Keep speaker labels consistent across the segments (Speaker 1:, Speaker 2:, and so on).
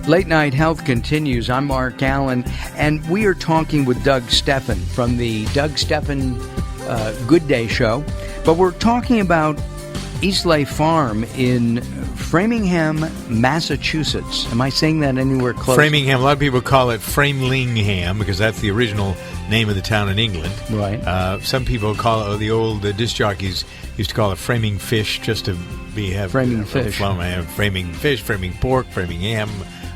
Speaker 1: Late Night Health continues. I'm Mark Alyn, and we are talking with Doug Stephan from the Doug Stephan Good Day Show. But we're talking about Eastleigh Farm in Framingham, Massachusetts. Am I saying that anywhere close?
Speaker 2: Framingham. A lot of people call it Framingham because that's the original name of the town in England.
Speaker 1: Right.
Speaker 2: Some people call it, the old disc jockeys used to call it framing fish just to have
Speaker 1: framing fish.
Speaker 2: Framing fish, framing pork, framing ham,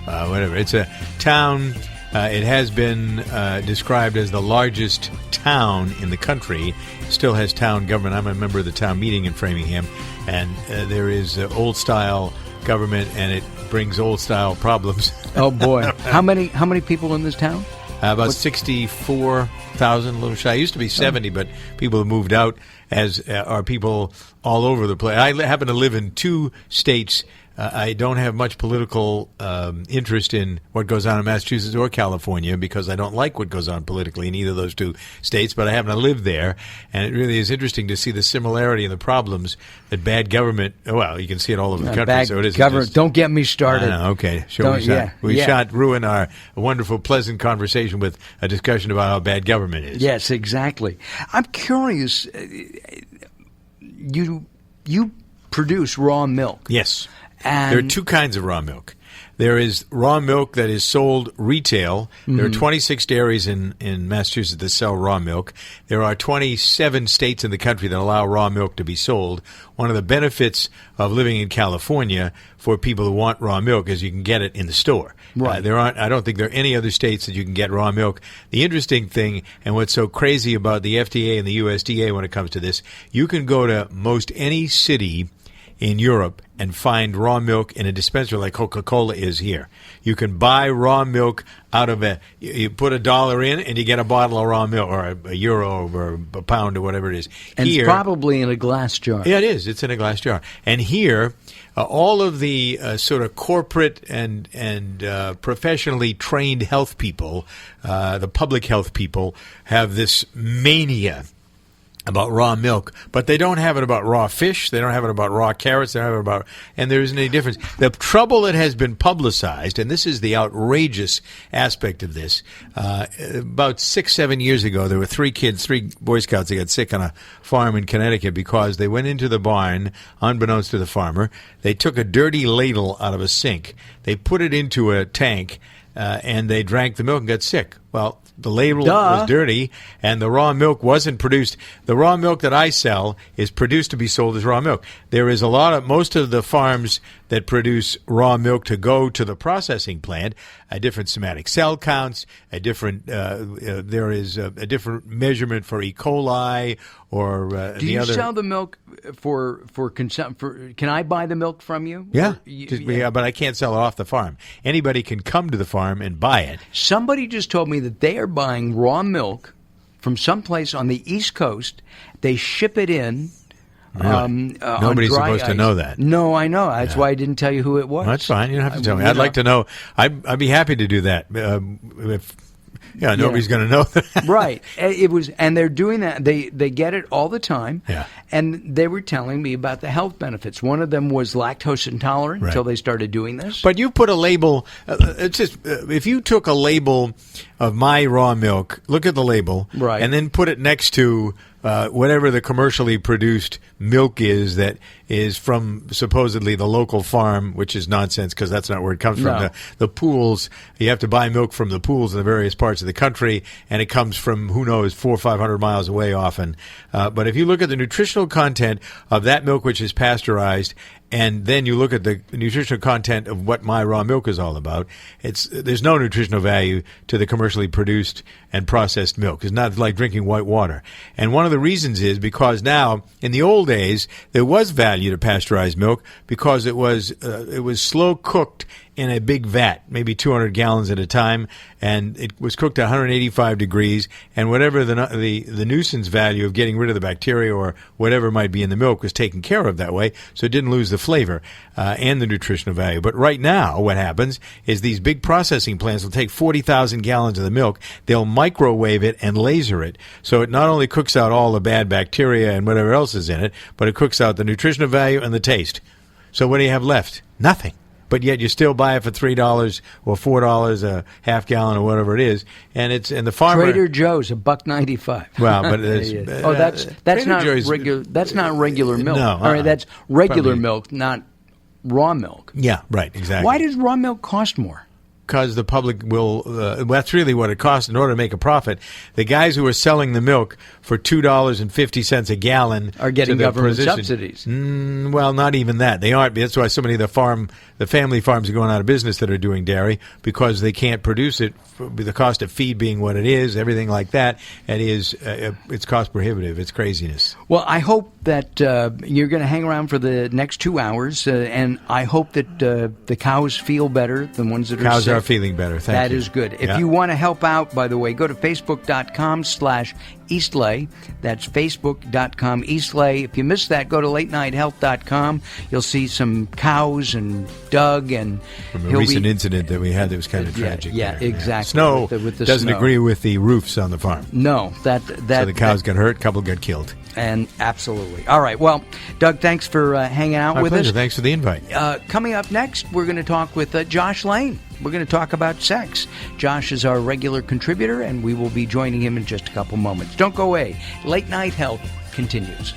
Speaker 2: whatever. It's a town. It has been described as the largest town in the country. It still has town government. I'm a member of the town meeting in Framingham, and there is old-style government, and it brings old-style problems.
Speaker 1: Oh, boy. How many people in this town?
Speaker 2: About 64,000, a little shy. It used to be 70, but people have moved out, as are people all over the place. I happen to live in two states. I don't have much political interest in what goes on in Massachusetts or California because I don't like what goes on politically in either of those two states, but I happen to live there, and it really is interesting to see the similarity and the problems that bad government, well, you can see it all over the country.
Speaker 1: Bad
Speaker 2: so it isn't
Speaker 1: government.
Speaker 2: Just,
Speaker 1: don't get me started.
Speaker 2: Okay, sure. We shan't ruin our wonderful, pleasant conversation with a discussion about how bad government is.
Speaker 1: Yes, exactly. I'm curious, you produce raw milk.
Speaker 2: Yes.
Speaker 1: And
Speaker 2: there are two kinds of raw milk. There is raw milk that is sold retail. There are 26 dairies in Massachusetts that sell raw milk. There are 27 states in the country that allow raw milk to be sold. One of the benefits of living in California for people who want raw milk is you can get it in the store.
Speaker 1: Right.
Speaker 2: I don't think there are any other states that you can get raw milk. The interesting thing, and what's so crazy about the FDA and the USDA when it comes to this, you can go to most any city in Europe and find raw milk in a dispensary like Coca-Cola is here. You can buy raw milk out of you put $1 in and you get a bottle of raw milk, or a euro or a pound or whatever it is.
Speaker 1: And
Speaker 2: here,
Speaker 1: it's probably in a glass jar.
Speaker 2: Yeah, it is. It's in a glass jar. And here, all of the sort of corporate and professionally trained health people, the public health people, have this mania about raw milk, but they don't have it about raw fish. They don't have it about raw carrots. They don't have it about, and there isn't any difference. The trouble that has been publicized, and this is the outrageous aspect of this, about 6-7 years ago, there were three Boy Scouts that got sick on a farm in Connecticut because they went into the barn, unbeknownst to the farmer. They took a dirty ladle out of a sink. They put it into a tank, and they drank the milk and got sick. Well, the ladle was dirty, and the raw milk wasn't produced. The raw milk that I sell is produced to be sold as raw milk. There is most of the farms that produce raw milk to go to the processing plant, a different somatic cell counts, there is a different measurement for E. coli or
Speaker 1: Do you sell the milk for consumption? Can I buy the milk from you?
Speaker 2: Yeah, but I can't sell it off the farm. Anybody can come to the farm and buy it.
Speaker 1: Somebody just told me that they are buying raw milk from someplace on the East Coast. They ship it in.
Speaker 2: Really? Nobody's supposed to know that.
Speaker 1: No, I know. That's why I didn't tell you who it was.
Speaker 2: That's fine. You don't have to tell me. I'd like to know. I'd be happy to do that. Nobody's going to know that.
Speaker 1: Right. And they're doing that. They get it all the time.
Speaker 2: Yeah.
Speaker 1: And they were telling me about the health benefits. One of them was lactose intolerant until they started doing this.
Speaker 2: But you put a label. It's just if you took a label of my raw milk, look at the label,
Speaker 1: right,
Speaker 2: and then put it next to whatever the commercially produced milk is that is from supposedly the local farm, which is nonsense because that's not where it comes from. The pools, you have to buy milk from the pools in the various parts of the country, and it comes from, who knows, 400 or 500 miles away often. But if you look at the nutritional content of that milk which is pasteurized, and then you look at the nutritional content of what my raw milk is all about, there's no nutritional value to the commercially produced and processed milk. It's not like drinking white water. And one of the reasons is because now, in the old days, there was value to pasteurized milk because it was slow cooked in a big vat, maybe 200 gallons at a time, and it was cooked at 185 degrees, and whatever the nuisance value of getting rid of the bacteria or whatever might be in the milk was taken care of that way, so it didn't lose the flavor and the nutritional value. But right now, what happens is these big processing plants will take 40,000 gallons of the milk, they'll microwave it and laser it, so it not only cooks out all the bad bacteria and whatever else is in it, but it cooks out the nutritional value and the taste. So what do you have left? Nothing. but yet you still buy it for $3 or $4 a half gallon or whatever it is, and the farmer
Speaker 1: Trader Joe's $1.95.
Speaker 2: Well, but
Speaker 1: that's not regular. That's not regular milk.
Speaker 2: No,
Speaker 1: all right, that's regular
Speaker 2: probably
Speaker 1: milk, not raw milk.
Speaker 2: Yeah, right, exactly.
Speaker 1: Why does raw milk cost more?
Speaker 2: Because the public will, that's really what it costs in order to make a profit. The guys who are selling the milk for $2.50 a gallon
Speaker 1: are getting government subsidies.
Speaker 2: Well, not even that. They aren't. That's why so many of the family farms are going out of business that are doing dairy, because they can't produce it, the cost of feed being what it is, everything like that. It's cost prohibitive. It's craziness.
Speaker 1: Well, I hope that you're going to hang around for the next 2 hours, and I hope that the cows feel better, the ones that are
Speaker 2: cows
Speaker 1: sick.
Speaker 2: Are feeling better. Thank you.
Speaker 1: That is good. If you want to help out, by the way, go to facebook.com/Eastlay. That's facebook.com/Eastlay. If you missed that, go to latenighthealth.com. You'll see some cows and Doug, and
Speaker 2: from a recent incident that we had that was kind of tragic.
Speaker 1: Yeah, exactly.
Speaker 2: Snow
Speaker 1: with the
Speaker 2: doesn't
Speaker 1: snow.
Speaker 2: agree with the roofs on the farm.
Speaker 1: No, so
Speaker 2: the cows got hurt, a couple got killed.
Speaker 1: And absolutely. All right. Well, Doug, thanks for hanging out
Speaker 2: My
Speaker 1: with
Speaker 2: pleasure.
Speaker 1: us.
Speaker 2: Thanks for the invite.
Speaker 1: Coming up next, we're going to talk with Josh Lane. We're going to talk about sex. Josh is our regular contributor, and we will be joining him in just a couple moments. Don't go away. Late Night Health continues.